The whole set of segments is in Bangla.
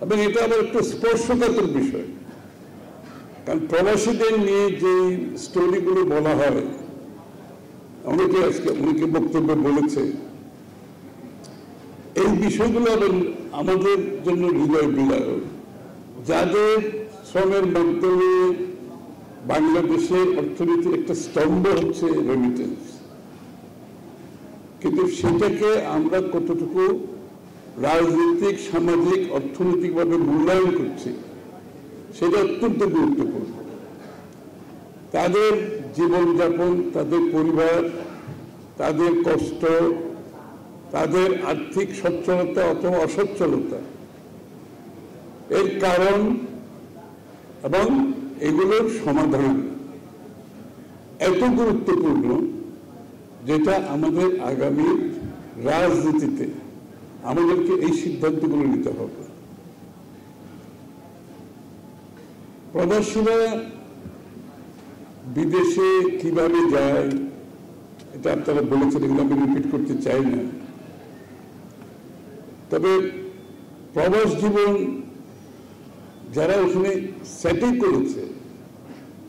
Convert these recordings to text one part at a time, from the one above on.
এবং এটা আবার একটা স্পর্শকাতর বিষয়, কারণ প্রবাসীদের নিয়ে যে স্টোরিগুলো বলা হয়, অনেকে বক্তব্য বলেছে, এই বিষয়গুলো আমাদের জন্য হৃদয় বিদারক। যাদের শ্রমের মাধ্যমে বাংলাদেশের অর্থনীতির একটা স্তম্ভ হচ্ছে রেমিটেন্স, কিন্তু সেটাকে আমরা কতটুকু রাজনৈতিক, সামাজিক, অর্থনৈতিকভাবে মূল্যায়ন করছি সেটা অত্যন্ত গুরুত্বপূর্ণ। তাদের জীবনযাপন, তাদের পরিবার, তাদের কষ্ট, তাদের আর্থিক সচ্ছলতা অথবা অসচ্ছলতা এর কারণ এবং এগুলোর সমাধান এত গুরুত্বপূর্ণ, যেটা আমাদের আগামী রাজনীতিতে আমাদেরকে এই সিদ্ধান্তগুলো নিতে হবে। প্রবাসীরা বিদেশে কিভাবে যায় এটা আপনারা বলেছেন, এগুলো আমি রিপিট করতে চাই না। তবে প্রবাস জীবন যারা ওখানে সেটেল করেছে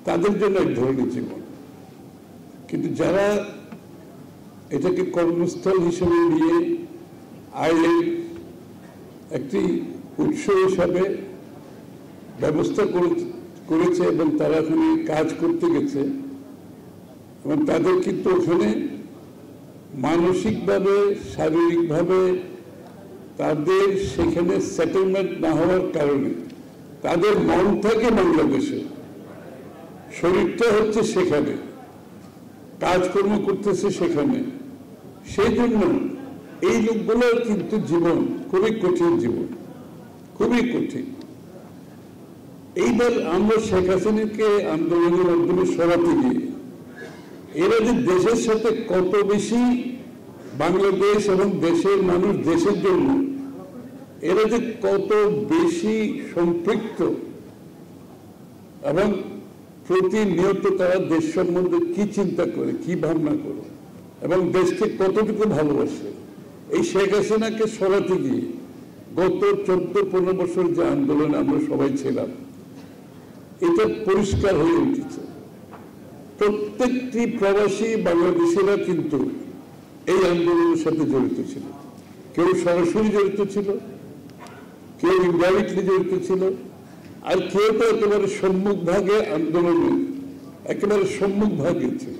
তাদের জন্য এক ধরনের জীবন, কিন্তু যারা এটাকে কর্মস্থল হিসেবে নিয়ে আয়ের একটি উৎস হিসাবে ব্যবস্থা করেছে এবং তারা ওখানে কাজ করতে গেছে, এবং তাদের কিন্তু ওখানে মানসিকভাবে, শারীরিকভাবে তাদের সেখানে সেটেলমেন্ট না হওয়ার কারণে তাদের মন থাকে বাংলাদেশে, শরীরটা হচ্ছে সেখানে, কাজকর্ম করতেছে সেখানে। সেই জন্য এই লোকগুলোর কিন্তু জীবন খুবই কঠিন, জীবন খুবই কঠিন। এইবার আমরা শেখ হাসিনাকে আন্দোলনের মাধ্যমে সরাতে গিয়ে এরা যে দেশের সাথে কত বেশি, বাংলাদেশ এবং দেশের মানুষ দেশের জন্য এরা যে কত বেশি সম্পৃক্ত এবং প্রতিনিয়ত তারা দেশ সম্বন্ধে কি চিন্তা করে, কি ভাবনা করে এবং দেশকে কতটুকু ভালোবাসে, এই শেখ হাসিনাকে সরাতে গিয়ে গত 14-15 বছর যে আন্দোলনে আমরা সবাই ছিলাম, এটা পরিষ্কার হয়ে উঠেছে। প্রত্যেকটি প্রবাসী বাংলাদেশিরা কিন্তু এই আন্দোলনের সাথে জড়িত ছিল, কেউ সরাসরি জড়িত ছিল, কেউ ইনডাইরেক্টলি জড়িত ছিল, আর কেউ তো একেবারে সম্মুখ ভাগে আন্দোলনে একেবারে সম্মুখ ভাগে ছিল।